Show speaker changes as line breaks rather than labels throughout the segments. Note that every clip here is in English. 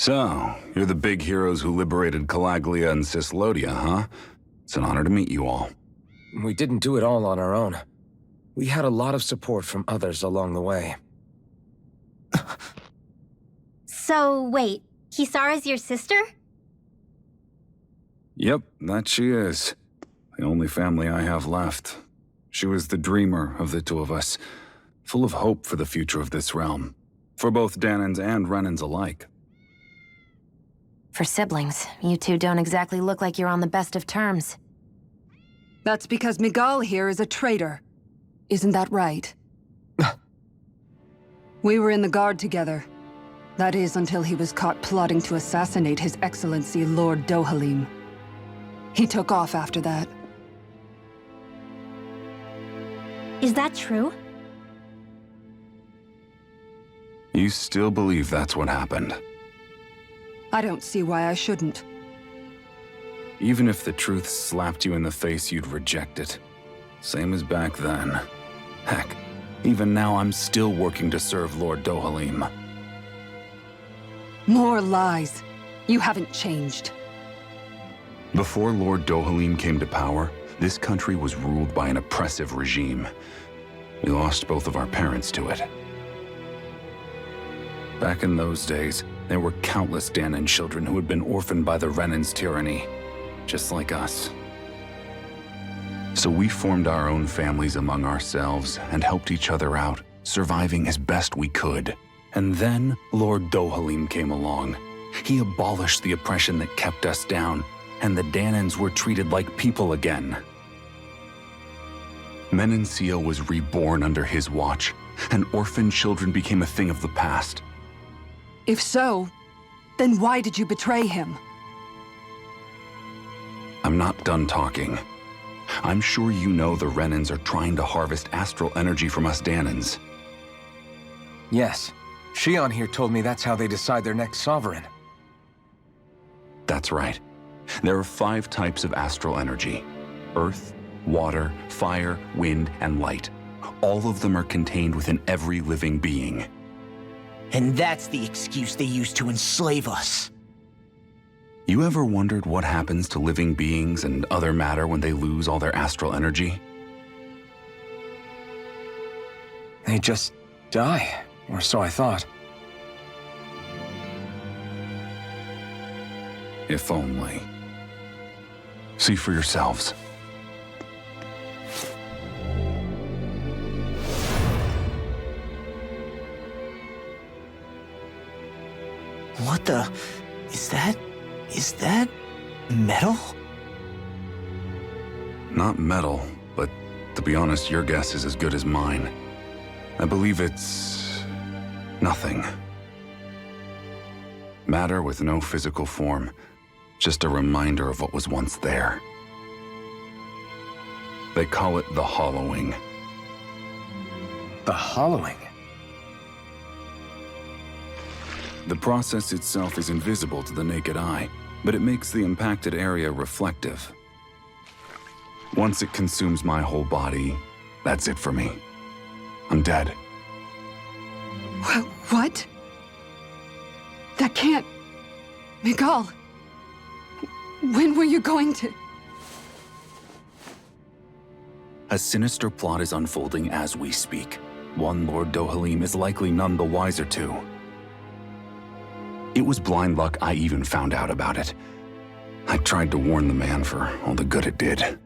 So, you're the big heroes who liberated Calaglia and Cislodia, huh? It's an honor to meet you all.
We didn't do it all on our own. We had a lot of support from others along the way.
So, wait, Kisara's your sister?
Yep, that she is. The only family I have left. She was the dreamer of the two of us, full of hope for the future of this realm, for both Danans and Renans alike.
For siblings, you two don't exactly look like you're on the best of terms.
That's because Miguel here is a traitor. Isn't that right? We were in the Guard together. That is, until he was caught plotting to assassinate His Excellency Lord DOHALIM. He took off after that.
Is that true?
You still believe that's what happened?
I don't see why I shouldn't.
Even if the truth slapped you in the face, you'd reject it. Same as back then. Heck, even now I'm still working to serve Lord DOHALIM.
More lies. You haven't changed.
Before Lord DOHALIM came to power, this country was ruled by an oppressive regime. We lost both of our parents to it. Back in those days, there were countless Danan children who had been orphaned by the Renan's tyranny, just like us. So we formed our own families among ourselves and helped each other out, surviving as best we could. And then Lord DOHALIM came along. He abolished the oppression that kept us down, and the Danans were treated like people again. Menancia was reborn under his watch, and orphan children became a thing of the past.
If so, then why did you betray him?
I'm not done talking. I'm sure you know the Renans are trying to harvest astral energy from us Danans.
Yes. Shion here told me that's how they decide their next sovereign.
That's right. There are 5 types of astral energy: earth, water, fire, wind, and light. All of them are contained within every living being.
And that's the excuse they use to enslave us.
You ever wondered what happens to living beings and other matter when they lose all their astral energy?
They just die, or so I thought.
If only. See for yourselves.
What the... Is that metal?
Not metal, but to be honest, your guess is as good as mine. I believe it's... nothing. Matter with no physical form. Just a reminder of what was once there. They call it the hollowing.
The hollowing?
The process itself is invisible to the naked eye, but it makes the impacted area reflective. Once it consumes my whole body, that's it for me. I'm dead.
What? That can't... Miguel, when were you going to...
A sinister plot is unfolding as we speak. One Lord DOHALIM is likely none the wiser to. It was blind luck I even found out about it. I tried to warn the man for all the good it did.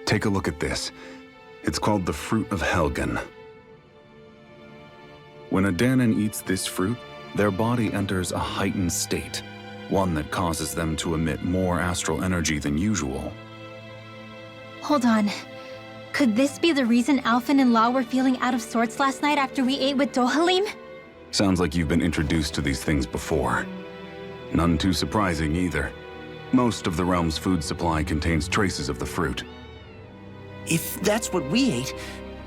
Take a look at this. It's called the Fruit of Helgen. When a Danan eats this fruit, their body enters a heightened state, one that causes them to emit more astral energy than usual.
Hold on. Could this be the reason Alphen and Law were feeling out of sorts last night after we ate with DOHALIM?
Sounds like you've been introduced to these things before. None too surprising either. Most of the realm's food supply contains traces of the fruit.
If that's what we ate,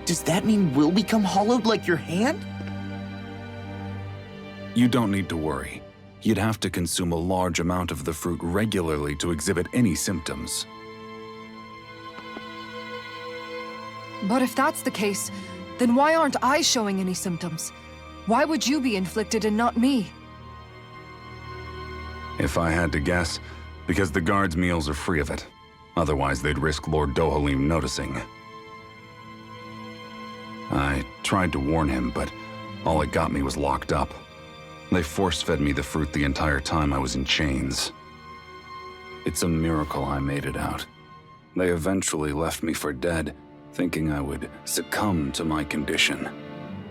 does that mean we'll become hollowed like your hand?
You don't need to worry. You'd have to consume a large amount of the fruit regularly to exhibit any symptoms.
But if that's the case, Then why aren't I showing any symptoms? Why would you be inflicted and not me?
If I had to guess, because the guards' meals are free of it. Otherwise, they'd risk Lord DOHALIM noticing. I tried to warn him, but all it got me was locked up. They force-fed me the fruit the entire time I was in chains. It's a miracle I made it out. They eventually left me for dead, thinking I would succumb to my condition.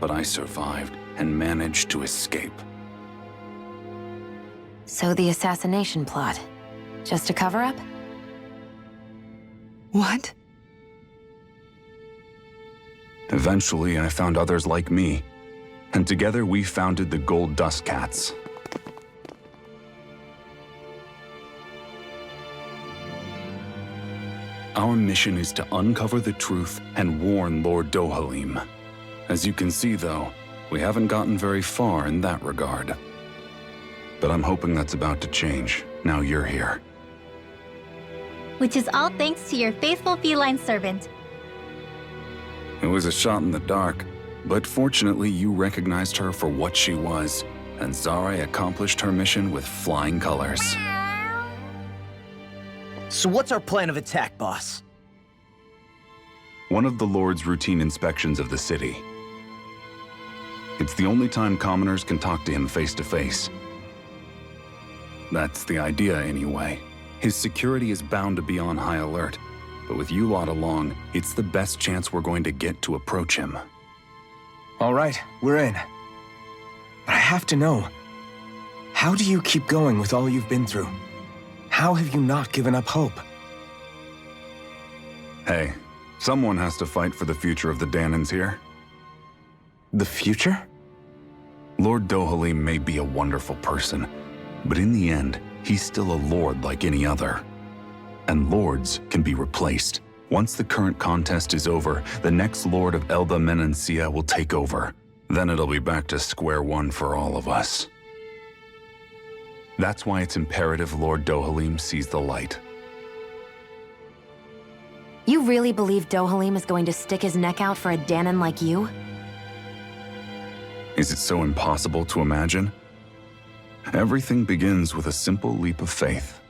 But I survived and managed to escape.
So the assassination plot, just a cover-up?
What?
Eventually, I found others like me, and together we founded the Gold Dust Cats. Our mission is to uncover the truth and warn Lord DOHALIM. As you can see, though, we haven't gotten very far in that regard. But I'm hoping that's about to change, now you're here.
Which is all thanks to your faithful feline servant.
It was a shot in the dark, but fortunately you recognized her for what she was, and Zare accomplished her mission with flying colors.
So what's our plan of attack, boss?
One of the Lord's routine inspections of the city. It's the only time commoners can talk to him face to face. That's the idea, anyway. His security is bound to be on high alert, but with you lot along, it's the best chance we're going to get to approach him.
All right, we're in. But I have to know, how do you keep going with all you've been through? How have you not given up hope?
Hey, someone has to fight for the future of the Danans here.
The future?
Lord DOHALIM may be a wonderful person, but in the end, he's still a lord like any other. And lords can be replaced. Once the current contest is over, the next lord of Elba Menancia will take over. Then it'll be back to square one for all of us. That's why it's imperative Lord DOHALIM sees the light.
You really believe DOHALIM is going to stick his neck out for a Danan like you?
Is it so impossible to imagine? Everything begins with a simple leap of faith.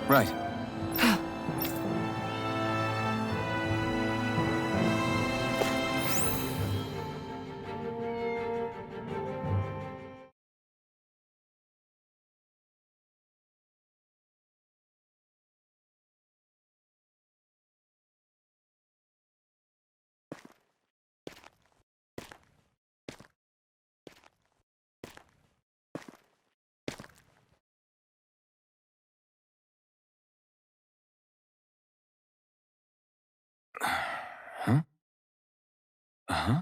Right. Huh? Uh-huh.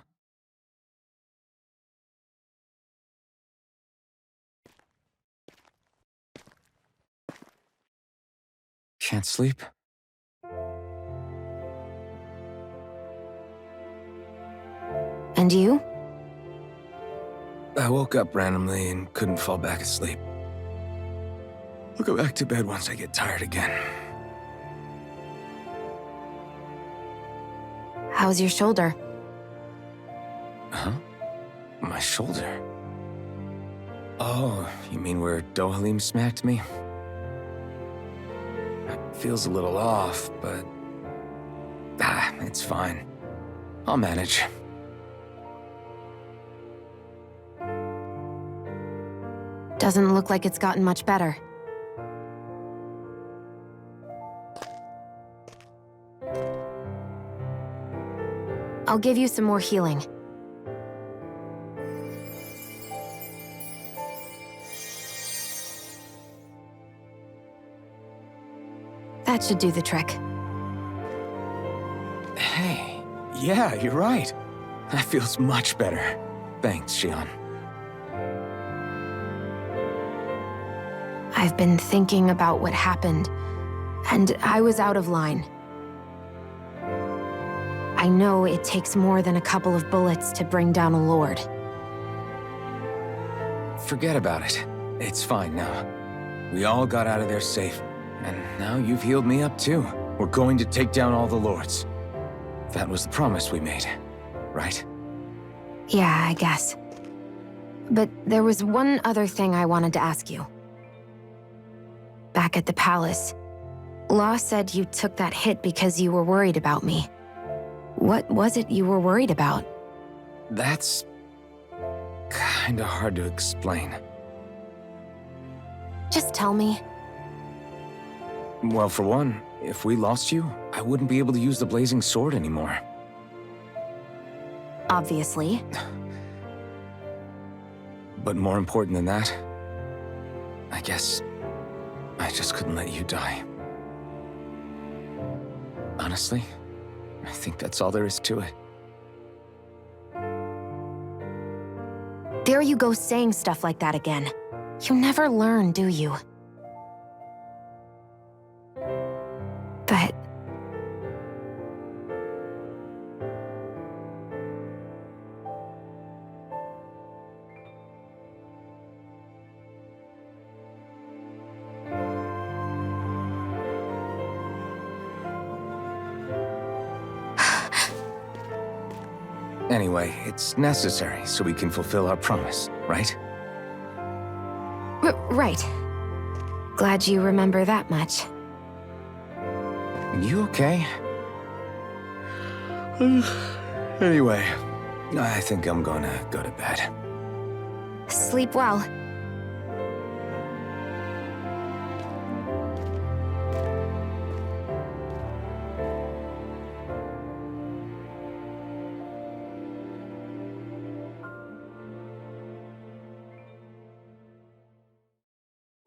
Can't sleep?
And you?
I woke up randomly and couldn't fall back asleep. I'll go back to bed once I get tired again.
How's your shoulder?
Huh? My shoulder? Oh, you mean where DOHALIM smacked me? It feels a little off, but... it's fine. I'll manage.
Doesn't look like it's gotten much better. I'll give you some more healing. That should do the trick.
Hey, yeah, you're right. That feels much better. Thanks, Xion.
I've been thinking about what happened, and I was out of line. I know it takes more than a couple of bullets to bring down a lord.
Forget about it. It's fine now. We all got out of there safe, and now you've healed me up too. We're going to take down all the lords. That was the promise we made, right?
Yeah, I guess. But there was one other thing I wanted to ask you. Back at the palace, Law said you took that hit because you were worried about me. What was it you were worried about?
That's... kinda hard to explain.
Just tell me.
Well, for one, if we lost you, I wouldn't be able to use the blazing sword anymore.
Obviously.
But more important than that, I guess I just couldn't let you die. Honestly, I think that's all there is to it.
There you go saying stuff like that again. You never learn, do you? But...
Anyway, it's necessary so we can fulfill our promise, right?
Right. Glad you remember that much.
You okay? Anyway, I think I'm gonna go to bed.
Sleep well.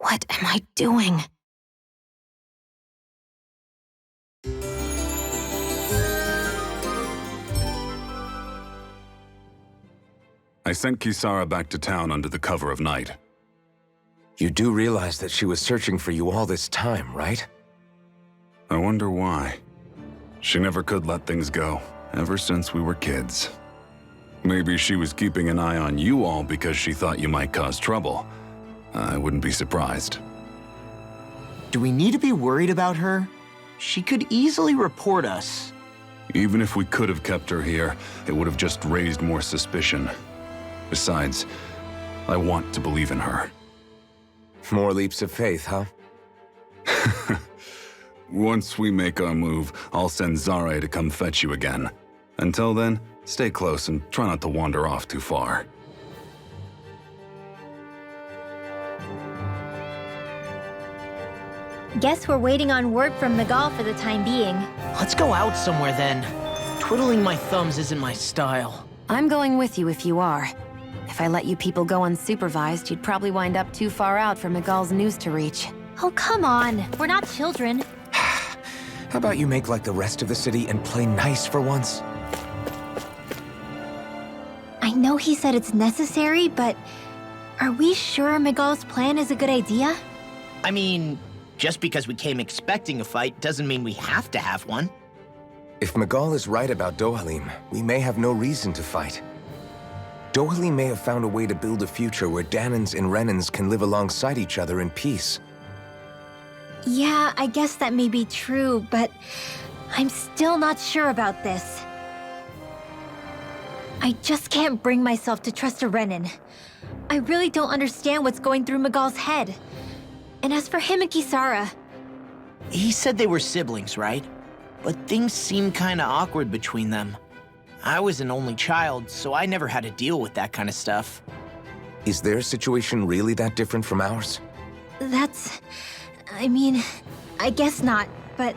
What am I doing?
I sent Kisara back to town under the cover of night.
You do realize that she was searching for you all this time, right?
I wonder why. She never could let things go, ever since we were kids. Maybe she was keeping an eye on you all because she thought you might cause trouble. I wouldn't be surprised.
Do we need to be worried about her? She could easily report us.
Even if we could have kept her here, it would have just raised more suspicion. Besides, I want to believe in her.
More leaps of faith, huh?
Once we make our move, I'll send Zare to come fetch you again. Until then, stay close and try not to wander off too far.
Guess we're waiting on word from Miguel for the time being.
Let's go out somewhere then. Twiddling my thumbs isn't my style.
I'm going with you if you are. If I let you people go unsupervised, you'd probably wind up too far out for Miguel's news to reach.
Oh, come on. We're not children.
How about you make like the rest of the city and play nice for once?
I know he said it's necessary, but are we sure Miguel's plan is a good idea?
I mean, just because we came expecting a fight doesn't mean we have to have one.
If Miguel is right about DOHALIM, we may have no reason to fight. DOHALIM may have found a way to build a future where Danans and Renans can live alongside each other in peace.
Yeah, I guess that may be true, but I'm still not sure about this. I just can't bring myself to trust a Renan. I really don't understand what's going through Miguel's head. And as for him and Kisara,
He said they were siblings, right? But things seem kinda awkward between them. I was an only child, so I never had to deal with that kind of stuff.
Is their situation really that different from ours?
I guess not, but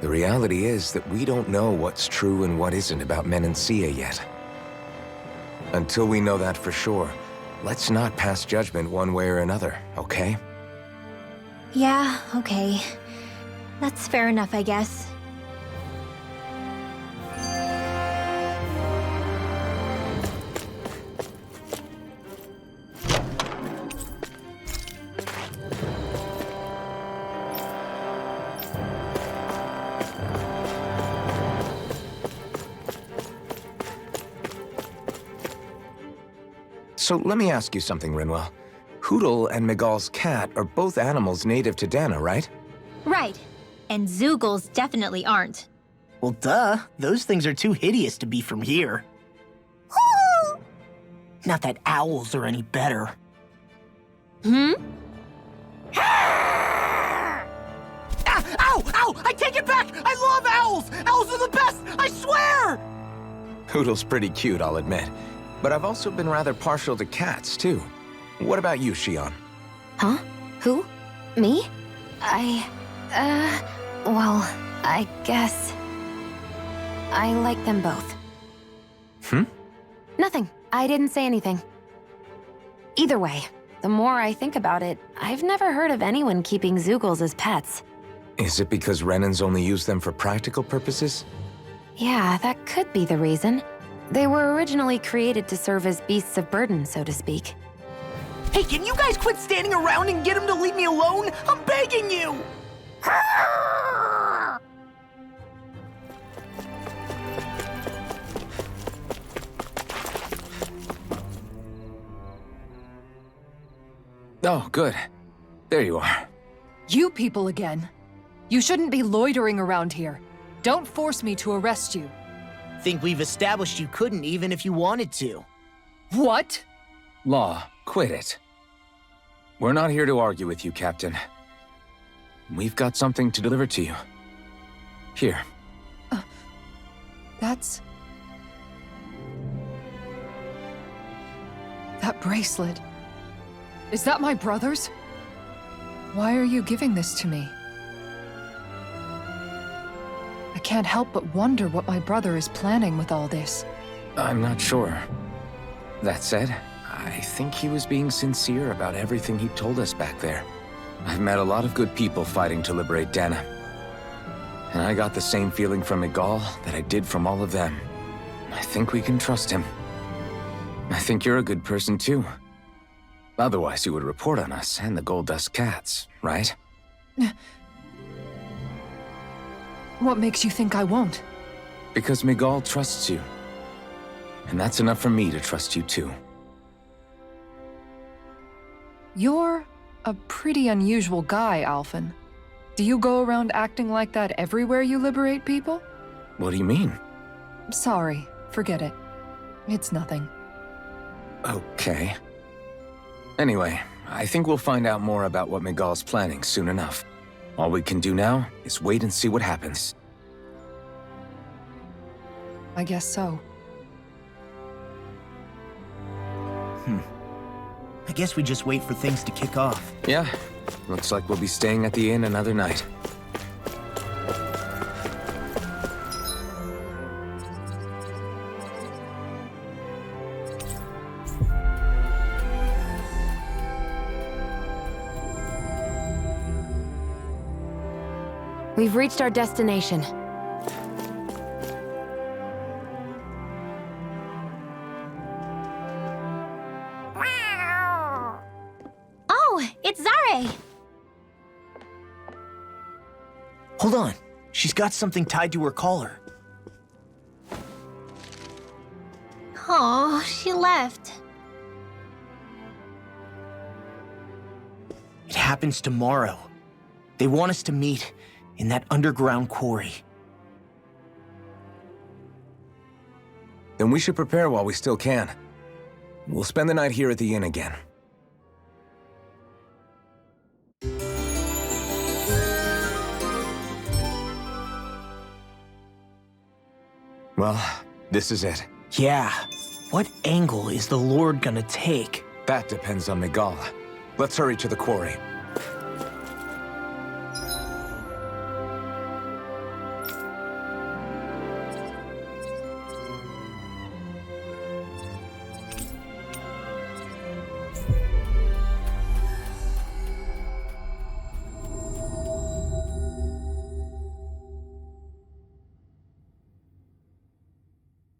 The reality is that we don't know what's true and what isn't about Menancia yet. Until we know that for sure, let's not pass judgment one way or another, okay?
yeah, okay. That's fair enough, I guess.
So let me ask you something, Rinwell. Hootle and Miguel's cat are both animals native to Dana, right?
Right. And Zoogles definitely aren't.
Well, duh. Those things are too hideous to be from here. Not that owls are any better.
Hmm?
Ah! Ow! Ow! I take it back! I love owls! Owls are the best! I swear!
Hootle's pretty cute, I'll admit. But I've also been rather partial to cats, too. What about you, Shion?
Huh? Who? Me? Well, I guess... I like them both. Nothing. I didn't say anything. Either way, the more I think about it, I've never heard of anyone keeping Zoogles as pets.
Is it because Renans only use them for practical purposes?
Yeah, that could be the reason. They were originally created to serve as beasts of burden, so to speak.
Hey, can you guys quit standing around and get him to leave me alone? I'm begging you!
Oh, good. There you are.
You people again. You shouldn't be loitering around here. Don't force me to arrest you.
Think we've established you couldn't even if you wanted to.
What?
Law, quit it. We're not here to argue with you, Captain. We've got something to deliver to you. Here.
That's... That bracelet. Is that my brother's? Why are you giving this to me? I can't help but wonder what my brother is planning with all this.
I'm not sure. That said, I think he was being sincere about everything he told us back there. I've met a lot of good people fighting to liberate Dana. And I got the same feeling from Miguel that I did from all of them. I think we can trust him. I think you're a good person too. Otherwise you would report on us and the Gold Dust Cats, right?
What makes you think I won't?
Because Miguel trusts you. And that's enough for me to trust you too.
You're a pretty unusual guy, Alphen. Do you go around acting like that everywhere you liberate people?
What do you mean?
Sorry, forget it. It's nothing.
Okay. Anyway, I think we'll find out more about what Miguel's planning soon enough. All we can do now is wait and see what happens.
I guess so.
I guess we just wait for things to kick off.
Yeah, looks like we'll be staying at the inn another night.
We've reached our destination.
Oh, it's Zare!
Hold on. She's got something tied to her collar.
Oh, she left.
It happens tomorrow. They want us to meet in that underground quarry.
Then we should prepare while we still can. We'll spend the night here at the inn again. Well, this is it.
Yeah. What angle is the Lord gonna take?
That depends on Miguel. Let's hurry to the quarry.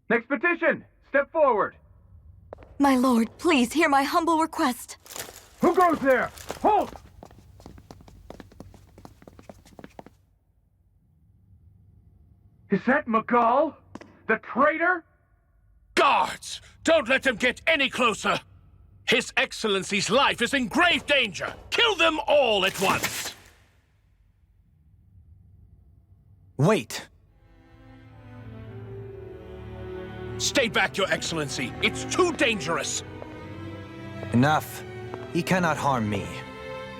Next petition! Step forward!
My lord, please hear my humble request.
Who goes there? Halt! Is that Miguel? The traitor?
Guards! Don't let them get any closer! His Excellency's life is in grave danger! Kill them all at once!
Wait!
Stay back, Your Excellency! It's too dangerous!
Enough. He cannot harm me.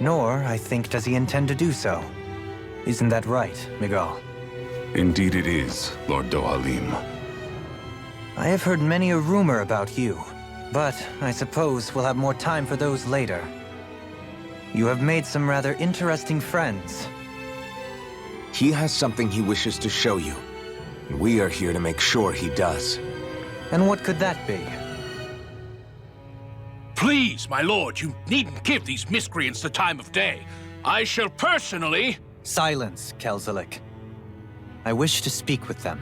Nor, I think, does he intend to do so. Isn't that right, Miguel?
Indeed it is, Lord DOHALIM.
I have heard many a rumor about you, but I suppose we'll have more time for those later. You have made some rather interesting friends.
He has something he wishes to show you. And we are here to make sure he does.
And what could that be?
Please, my lord, you needn't give these miscreants the time of day. I shall personally...
Silence, Kelzelik. I wish to speak with them.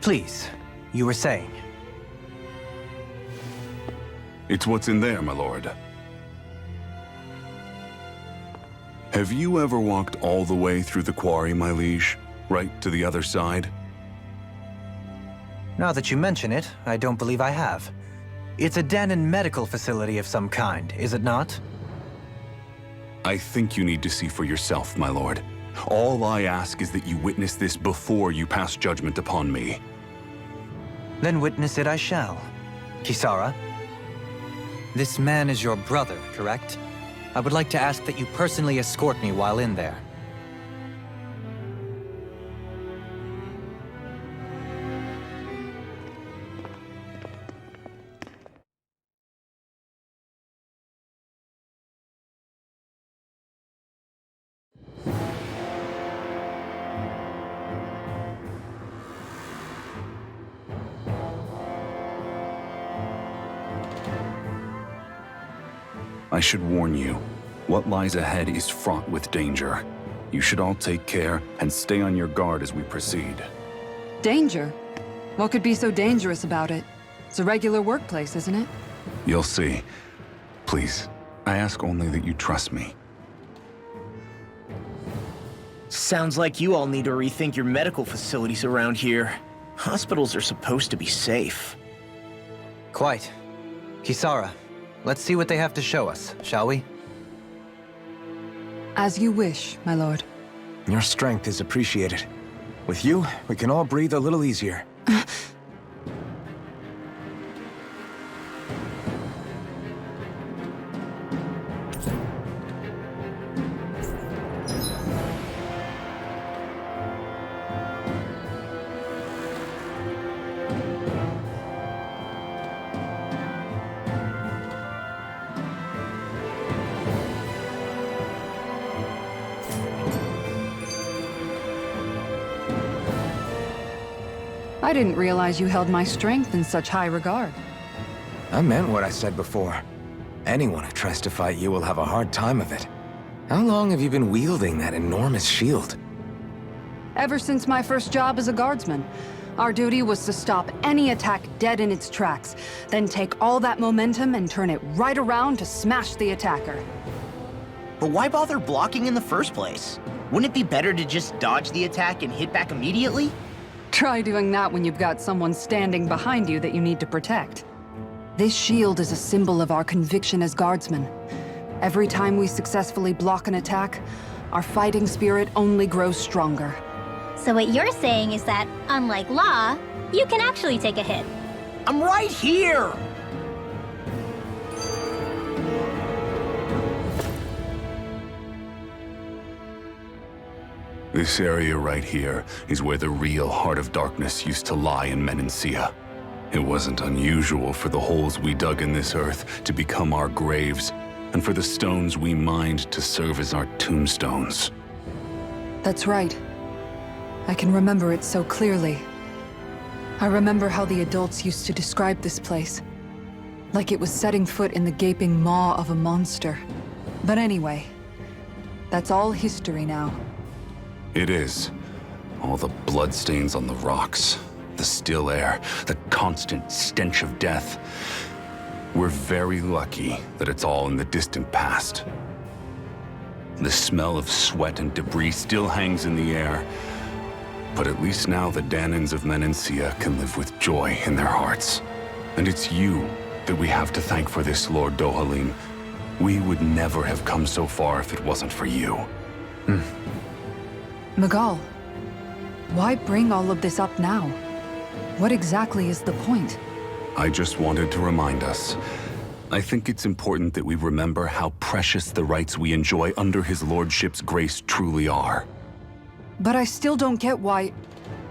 Please, you were saying.
It's what's in there, my lord. Have you ever walked all the way through the quarry, my liege? Right to the other side?
Now that you mention it, I don't believe I have. It's a den and medical facility of some kind, is it not?
I think you need to see for yourself, my lord. All I ask is that you witness this before you pass judgment upon me.
Then witness it I shall. Kisara, this man is your brother, correct? I would like to ask that you personally escort me while in there.
I should warn you, what lies ahead is fraught with danger. You should all take care and stay on your guard as we proceed.
Danger? What could be so dangerous about it? It's a regular workplace, isn't it?
You'll see. Please, I ask only that you trust me.
Sounds like you all need to rethink your medical facilities around here. Hospitals are supposed to be safe.
Quite. Kisara, let's see what they have to show us, shall we?
As you wish, my lord.
Your strength is appreciated. With you, we can all breathe a little easier.
I didn't realize you held my strength in such high regard.
I meant what I said before. Anyone who tries to fight you will have a hard time of it. How long have you been wielding that enormous shield?
Ever since my first job as a guardsman, our duty was to stop any attack dead in its tracks, then take all that momentum and turn it right around to smash the attacker.
But why bother blocking in the first place? Wouldn't it be better to just dodge the attack and hit back immediately?
Try doing that when you've got someone standing behind you that you need to protect. This shield is a symbol of our conviction as guardsmen. Every time we successfully block an attack, our fighting spirit only grows stronger.
So what you're saying is that, unlike Law, you can actually take a hit.
I'm right here!
This area right here is where the real Heart of Darkness used to lie in Menancia. It wasn't unusual for the holes we dug in this earth to become our graves, and for the stones we mined to serve as our tombstones.
That's right. I can remember it so clearly. I remember how the adults used to describe this place. Like it was setting foot in the gaping maw of a monster. But anyway, that's all history now.
It is. All the bloodstains on the rocks, the still air, the constant stench of death. We're very lucky that it's all in the distant past. The smell of sweat and debris still hangs in the air, but at least now the Danans of Menancia can live with joy in their hearts. And it's you that we have to thank for this, Lord DOHALIM. We would never have come so far if it wasn't for you.
Miguel, why bring all of this up now? What exactly is the point?
I just wanted to remind us. I think it's important that we remember how precious the rights we enjoy under his lordship's grace truly are.
But I still don't get why...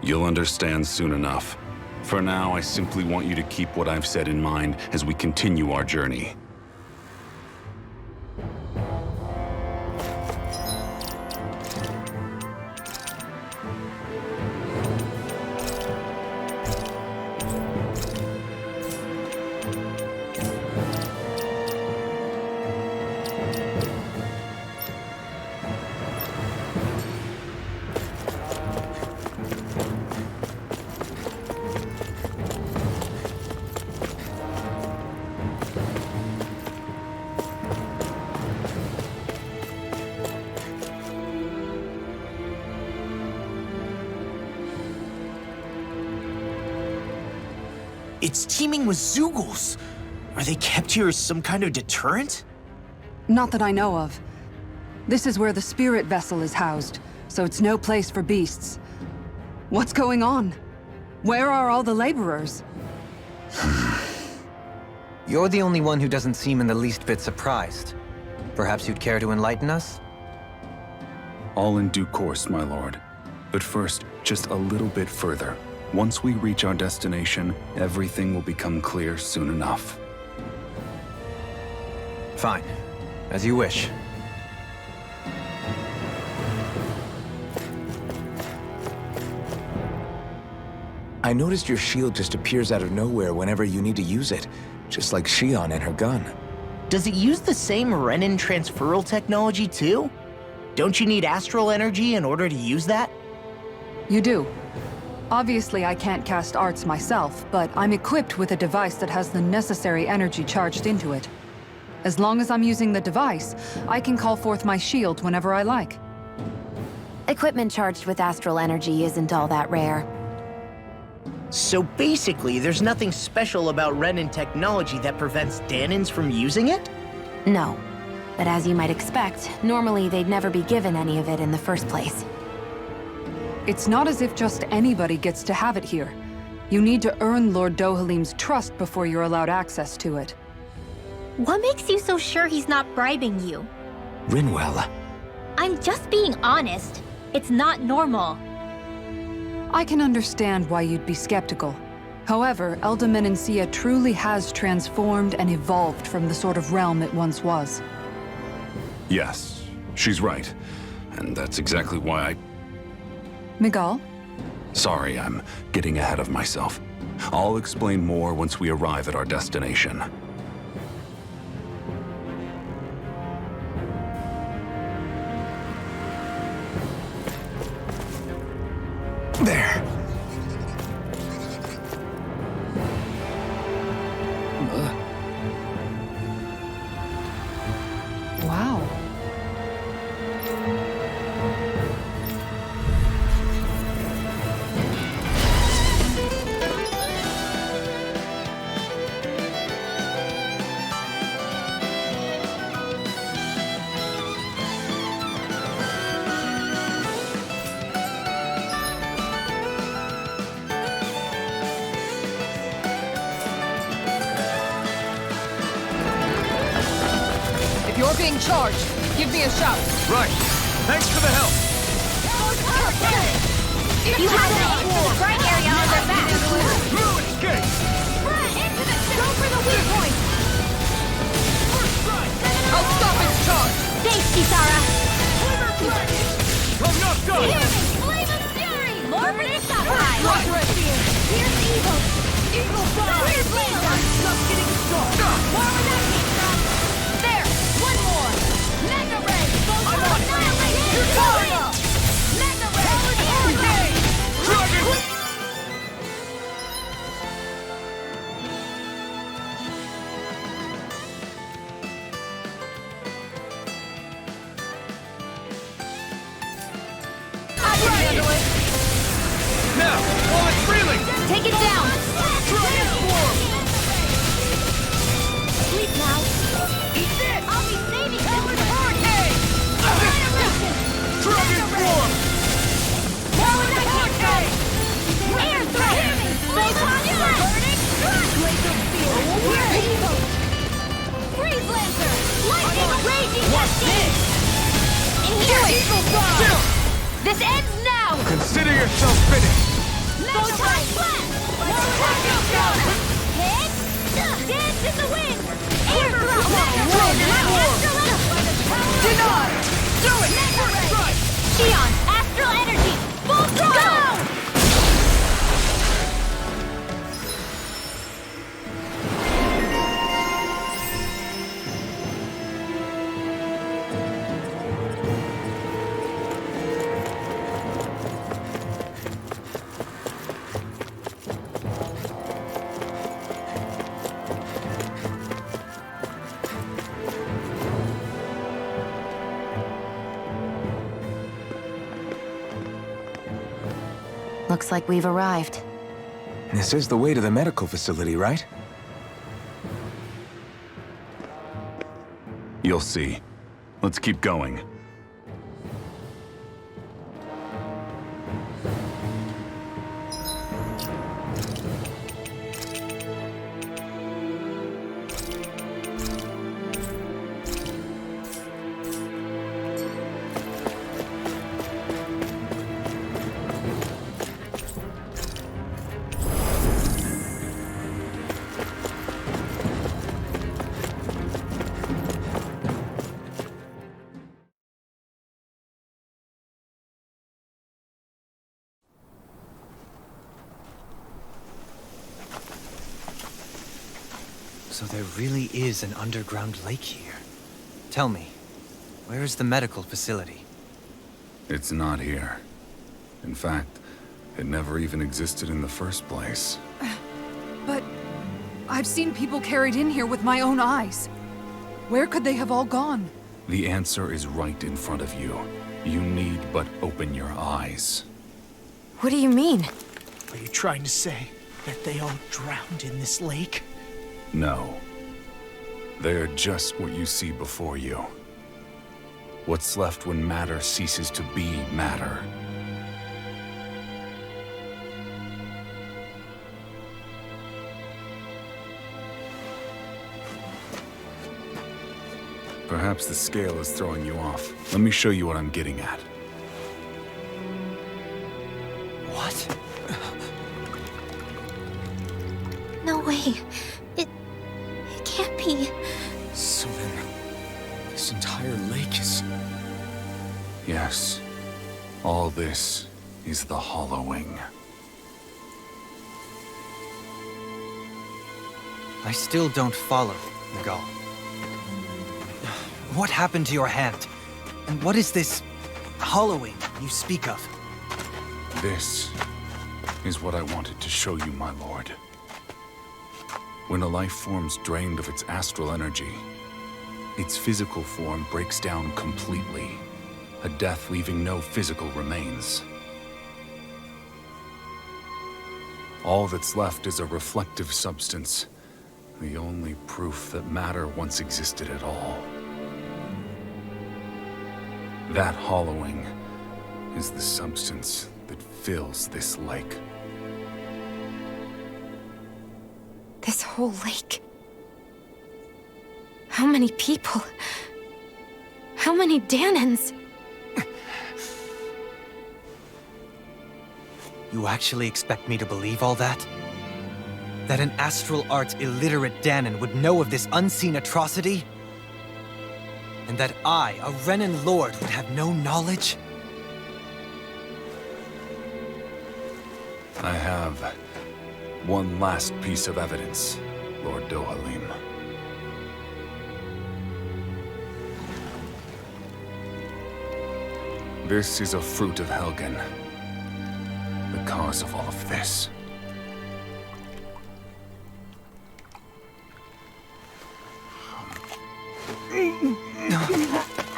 You'll understand soon enough. For now, I simply want you to keep what I've said in mind as we continue our journey.
It's teeming with Zeugles. Are they kept here as some kind of deterrent?
Not that I know of. This is where the spirit vessel is housed, so it's no place for beasts. What's going on? Where are all the laborers?
You're the only one who doesn't seem in the least bit surprised. Perhaps you'd care to enlighten us?
All in due course, my lord. But first, just a little bit further. Once we reach our destination, everything will become clear soon enough.
Fine. As you wish.
I noticed your shield just appears out of nowhere whenever you need to use it, just like Shion and her gun.
Does it use the same Renin transferal technology too? Don't you need astral energy in order to use that?
You do. Obviously, I can't cast arts myself, but I'm equipped with a device that has the necessary energy charged into it. As long as I'm using the device, I can call forth my shield whenever I like.
Equipment charged with astral energy isn't all that rare.
So basically, there's nothing special about Renin technology that prevents Danans from using it?
No. But as you might expect, normally they'd never be given any of it in the first place.
It's not as if just anybody gets to have it here. You need to earn Lord DOHALIM's trust before you're allowed access to it.
What makes you so sure he's not bribing you?
Rinwell.
I'm just being honest. It's not normal.
I can understand why you'd be skeptical. However, Elda Menancia truly has transformed and evolved from the sort of realm it once was.
Yes, she's right. And that's exactly why
Miguel?
Sorry, I'm getting ahead of myself. I'll explain more once we arrive at our destination.
There.
Wow. being charged. Give me a shout.
Right. Thanks for the help.
You have to aim for the bright area on their back.
Through escape.
Go for the weak point.
I'll stop its charge.
Thanks, Kisara.
I'm not done.
Flame of Fury. More for the shot high. Here's Evil.
Eagle fire!
Here's Laser.
Just getting started!
More where that came from. There. One more. Mega Ray. Annihilate.
You're going up!
Mega Ray.
Now, while it's reeling.
Take it down. Sleep now.
Eat this!
I'll be saving you.
Hurricane!
Dragon form.
Power that hurricane. Air threat. Photon blast.
Laser field!
We're evil. Freeze Lancer. Lightning raging
What's
destiny.
this?
In here.
Eagle fire!
This ends now.
Consider yourself finished.
Photon blast. Hit. Dance in the wind. Air throw.
Deny! Do it!
Xion, astral energy. Full throttle. Go.
Looks like we've arrived.
This is the way to the medical facility, right?
You'll see. Let's keep going.
So there really is an underground lake here. Tell me, where is the medical facility?
It's not here. In fact, it never even existed in the first place.
But I've seen people carried in here with my own eyes. Where could they have all gone?
The answer is right in front of you. You need but open your eyes.
What do you mean?
Are you trying to say that they all drowned in this lake?
No. They're just what you see before you. What's left when matter ceases to be matter. Perhaps the scale is throwing you off. Let me show you what I'm getting at.
What?
No way. It can't be.
So then, this entire lake is...
Yes. All this is the hollowing.
I still don't follow, Nagal. What happened to your hand? And what is this hollowing you speak of?
This is what I wanted to show you, my lord. When a life form's drained of its astral energy, its physical form breaks down completely, a death leaving no physical remains. All that's left is a reflective substance, the only proof that matter once existed at all. That hollowing is the substance that fills this lake.
This whole lake. How many people? How many Danans?
You actually expect me to believe all that? That an astral arts illiterate Danan would know of this unseen atrocity? And that I, a Renan lord, would have no knowledge?
I have one last piece of evidence, Lord DOHALIM. This is a fruit of Helgen. The cause of all of this.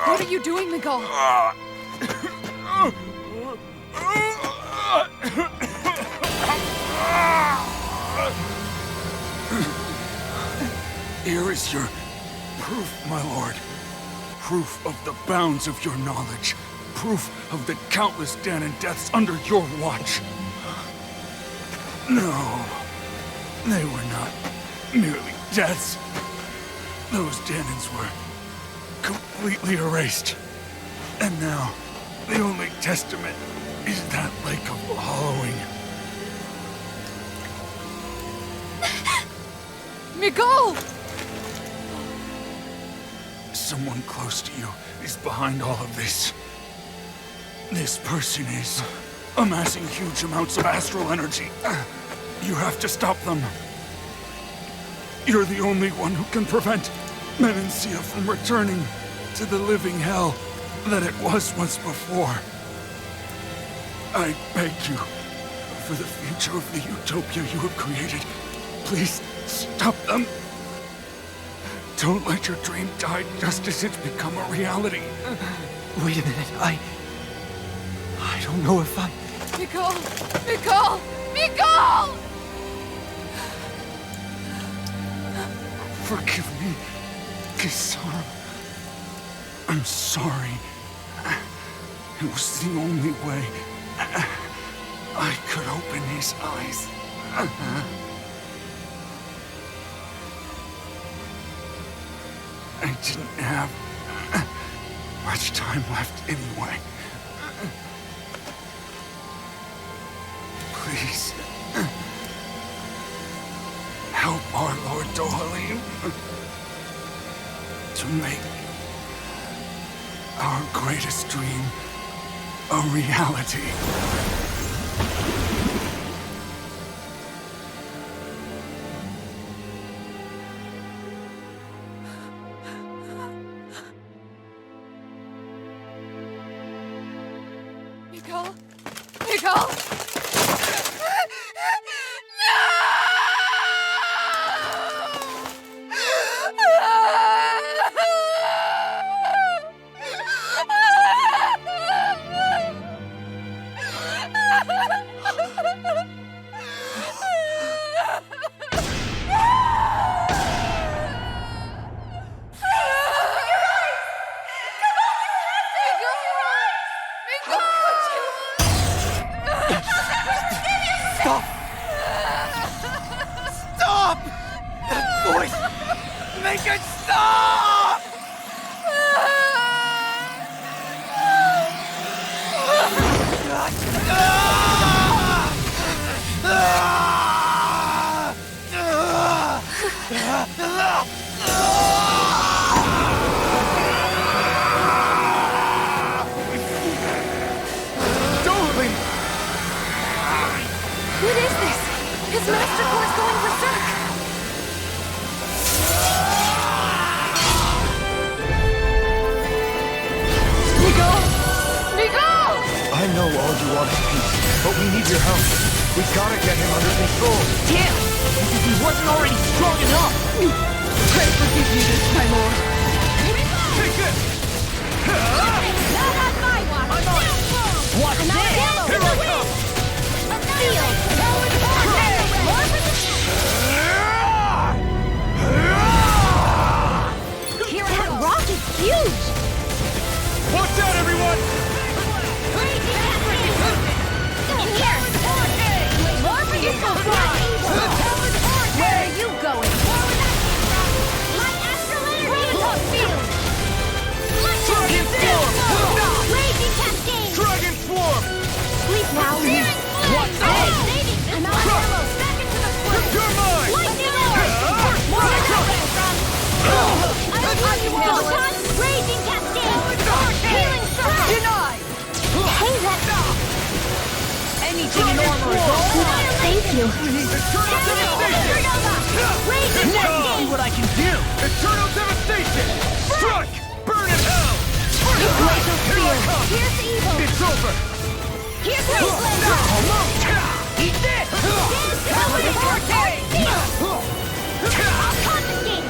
What are you doing, Miguel?
Here is your proof, my lord. Proof of the bounds of your knowledge. Proof of the countless Danan deaths under your watch. No, they were not merely deaths. Those Danans were completely erased. And now, the only testament is that lake of hollowing.
Miguel!
Someone close to you is behind all of this. This person is amassing huge amounts of astral energy. You have to stop them. You're the only one who can prevent Menancia from returning to the living hell that it was once before. I beg you, for the future of the utopia you have created, please stop them. Don't let your dream die just as it's become a reality.
Wait a minute, I don't know if I...
Miguel! Miguel! Miguel!
Forgive me, Kisara. I'm sorry. It was the only way I could open his eyes. I didn't have much time left anyway. Please, help our Lord DOHALIM to make our greatest dream a reality.
Miguel? Miguel?
Stop! That voice! Make it stop!
DOHALIM! What is this? His master core is going berserk! Miguel! Miguel!
I know all you want is peace, but we need your help. We gotta get him under control.
Damn! As if he wasn't already strong enough!
Pray forgive me this, my lord.
Take this!
Not on my watch!
I'm on it. Watch this!
Here I come!
Field! Forward, more for the... Here I go! Rock is huge!
Watch out, everyone!
Crazy Catherine! Here! More for you so far! Where are you going? My astral energy is on field!
Anything in armor is all mine!
Thank you.
Eternal devastation! Now see what I can do! Eternal devastation! Strike! Burn in hell! Here I come!
Here's the evil.
It's over!
Here's the almost.
Eat this!
I'll confiscate it.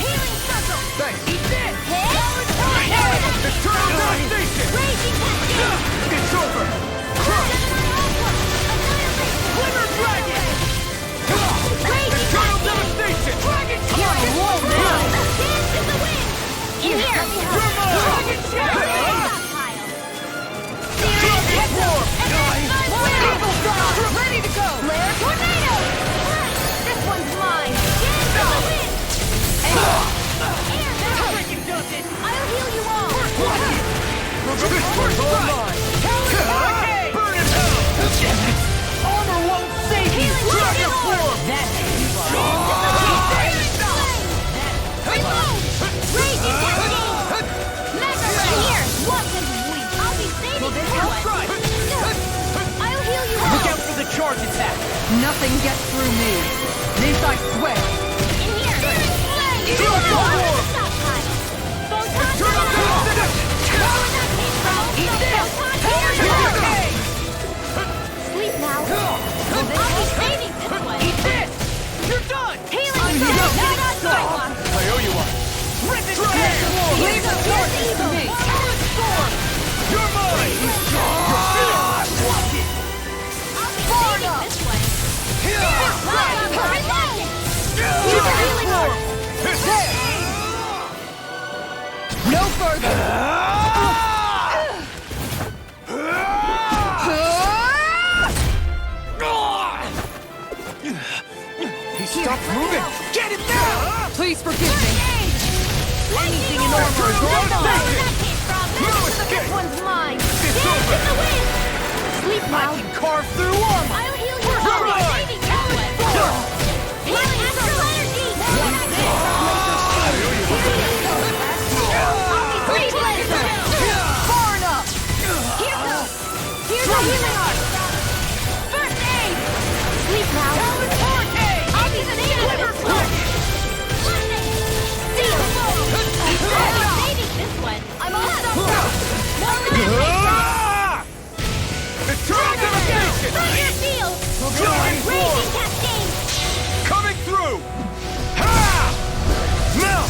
Healing circle.
Thanks! Eat this!
Eternal
devastation!
Raging cascade.
It's over! Glimmer dragon! Eternal devastation! Dragon
Here,
Charge!
roll down. Dance in the wind. In here.
Dragon Charge!
Serious
War!
Eagle Dog.
Ready to go!
Flare tornado. This one's mine. Dance in the wind. Air
Freaking does it!
I'll heal you all.
This one's all mine! Burn in hell! Armor won't save you! Dragon form! That's
Reload! Raging cascade! Mega Ray! Here! Once and weak! I'll be saving this one! I'll heal you all!
Look out for the charge attack!
Nothing gets through me. This I swear.
In here! Flame!
Dragon form!
Stockpile! Photon
Eternal devastation!
Where that came from?
Eat this!
Photon Sleep now! I'll be saving this one!
Eat this! You're done!
Healing circle! Not sidewalk!
I owe you one! Rip it!
Leave the torches to me.
You're mine! Watch it!
I'll be saving this one!
No further.
He stopped moving! Get him now!
Please forgive me.
Anything in armor is all taken! No escape!
This one's mine!
It's
Dance
over!
in the wind! Sleep now!
I can carve through armor!
I'll heal you all!
You're mine!
Saving this one! Healing astral energy! Three blazers!
Far enough.
Here goes! Here's the healing art! First aid! Sleep now! I'll be saving this one! Seal! I'll be saving this one! I'm all stuffed up!
Eternal devastation!
Fire seal!
Dragon form!
Raging cascade!
Coming through! Ha! Now!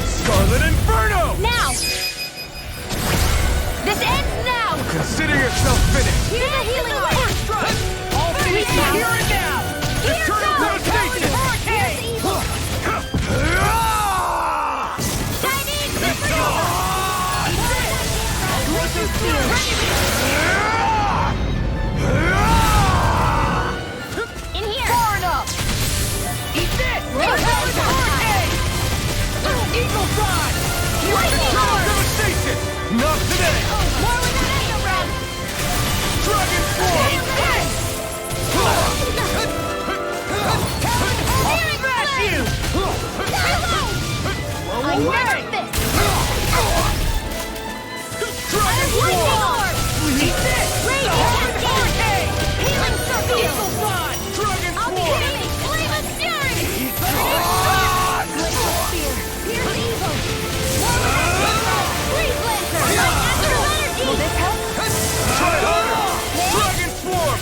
Scarlet Inferno!
Now! This ends now!
Consider yourself finished!
Here's a healing art!
First strike! All finish
now.
here and now!
Here
Eternal
goes!
devastation!
Here's the evil!
Ah!
Chinese supernova!
Aggressive field!
In here!
Far enough.
Eat this! Eagle Fly!
Lightning
Eternal
Lord!
devastation! Not today!
More with that echo round!
Dragon form!
Healing
Smash
flame!
you!
Reload! I never miss!
Dragon
Lightning
form!
orb!
Eat this!
Raging cascade! Healing circle!
Eagle Fly! Dragon
I'll be
form!
hitting! Flame of fury! Glacial spear! Here's evil! Freeze lancer! Astral energy! Will this help?
Try harder! Dragon form!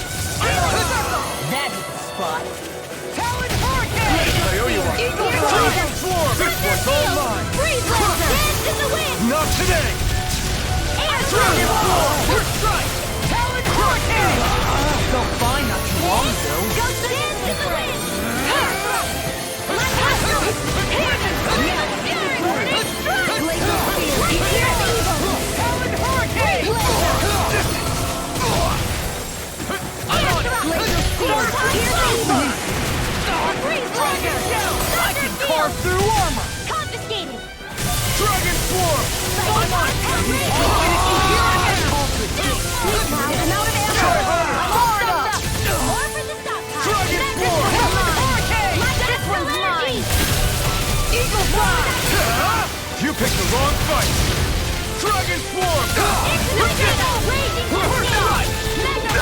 That's the spot.
Talon Hurricane! I owe you one.
Eagle
Dragon form! This one's all
Shield!
mine!
Freeze lancer! Dance in the wind!
Not today!
Air
Dragon
form!
form! First strike! Talon Hurricane! Felt fine not too long ago.
Ghost dance in the wind! Black astral! Flame of fury! Glacial spear! Here's evil!
Talon Hurricane!
Glacial spear! Here's evil! Freeze lancer!
I can carve through armor!
Confiscated!
Dragon form!
I'm out of
Try harder!
Far enough! Or for the stockpile!
Dragon form!
Hurricane! This one's mine!
Eagle Fly! You picked the wrong fight! Dragon form!
It's Nitro! Raging
First strike!
Mega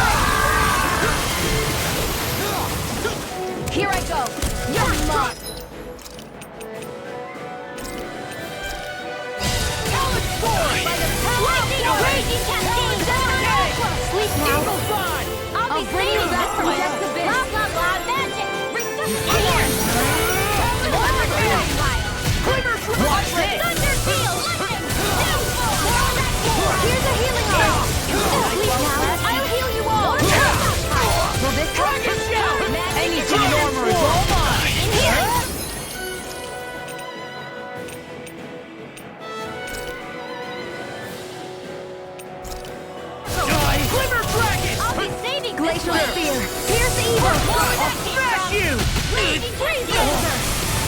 Glacial Spear! Pierce evil!
I'll smash you!
Raging Freeze Laser!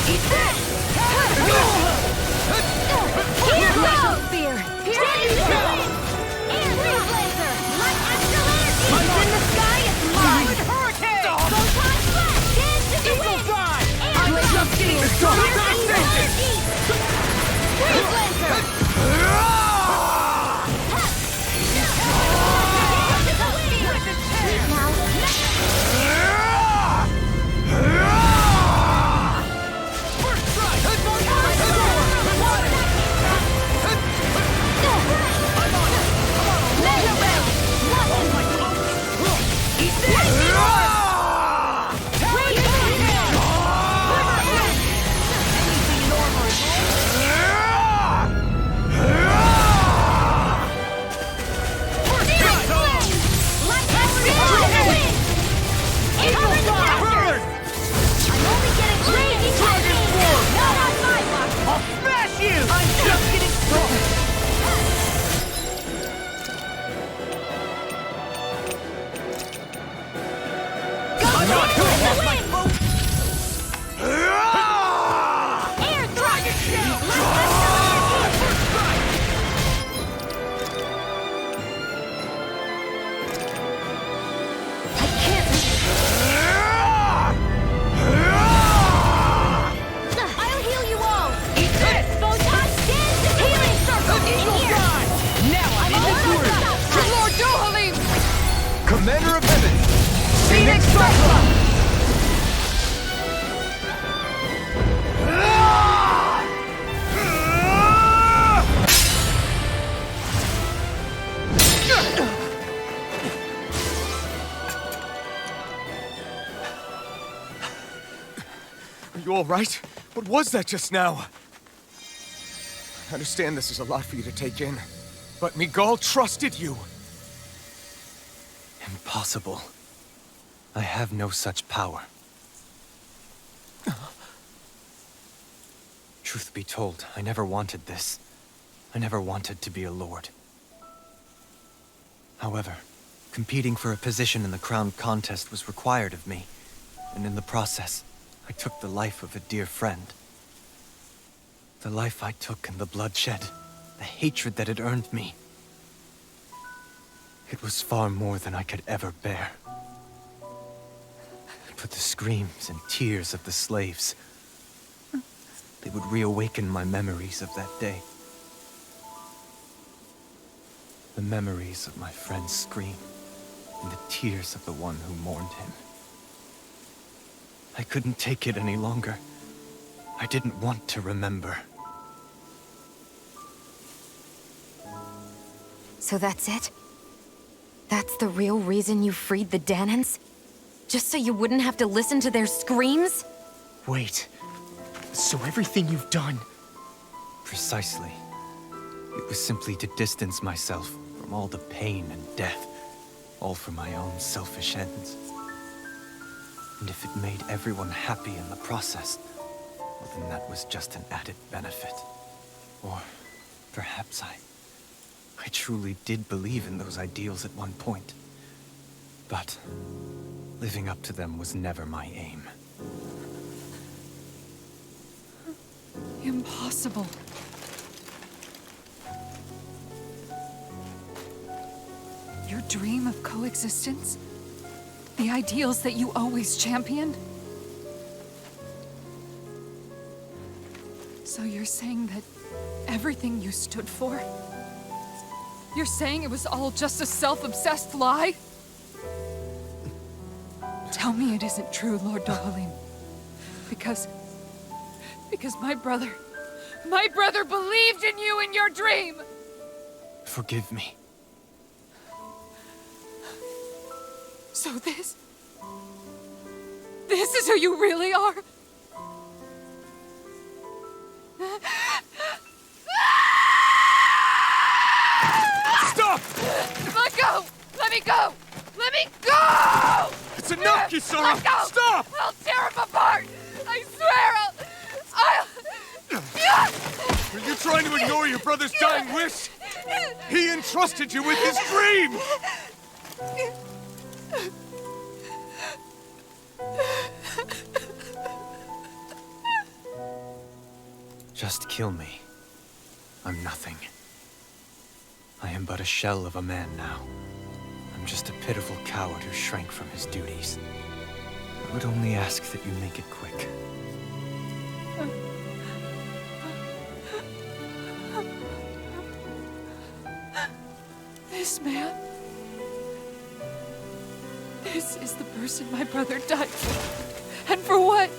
Eat this! Glacial Spear! Pierce evil! Air Freeze Laser! Light Astral Energy! What's in the sky is mine!
Hurricane!
Photon Flash! Dance to the wind! Glacial Spear! Pierce evil! Freeze Laser!
Commander of Heaven! Phoenix Cyclone!
Are you all right? What was that just now? I understand this is a lot for you to take in, but Miguel trusted you.
Impossible. I have no such power. Truth be told, I never wanted this. I never wanted to be a lord. However, competing for a position in the crown contest was required of me, and in the process, I took the life of a dear friend. The life I took and the bloodshed, the hatred that it earned me. It was far more than I could ever bear. But the screams and tears of the slaves, they would reawaken my memories of that day. The memories of my friend's scream, and the tears of the one who mourned him. I couldn't take it any longer. I didn't want to remember.
So that's it? That's the real reason you freed the Danans? Just so you wouldn't have to listen to their screams?
Wait. So everything you've done...
Precisely. It was simply to distance myself from all the pain and death, all for my own selfish ends. And if it made everyone happy in the process, well then that was just an added benefit. Or perhaps I truly did believe in those ideals at one point. But living up to them was never my aim.
Impossible. Your dream of coexistence? The ideals that you always championed? So you're saying that everything you stood for? You're saying it was all just a self-obsessed lie? Tell me it isn't true, Lord DOHALIM. Because my brother believed in you in your dream!
Forgive me.
So this is who you really are?
Stop!
Let go! Let me go! Let me go!
It's enough, Kisara!
Let go!
Stop!
I'll tear him apart! I swear
Are you trying to ignore your brother's dying wish? He entrusted you with his dream!
Just kill me. I'm nothing. I am but a shell of a man now. I'm just a pitiful coward who shrank from his duties. I would only ask that you make it quick.
This man... This is the person my brother died for. And for what?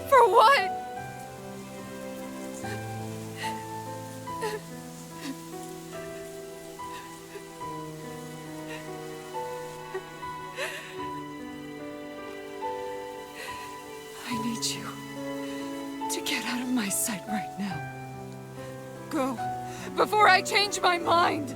For what? I need you to get out of my sight right now. Go, before I change my mind!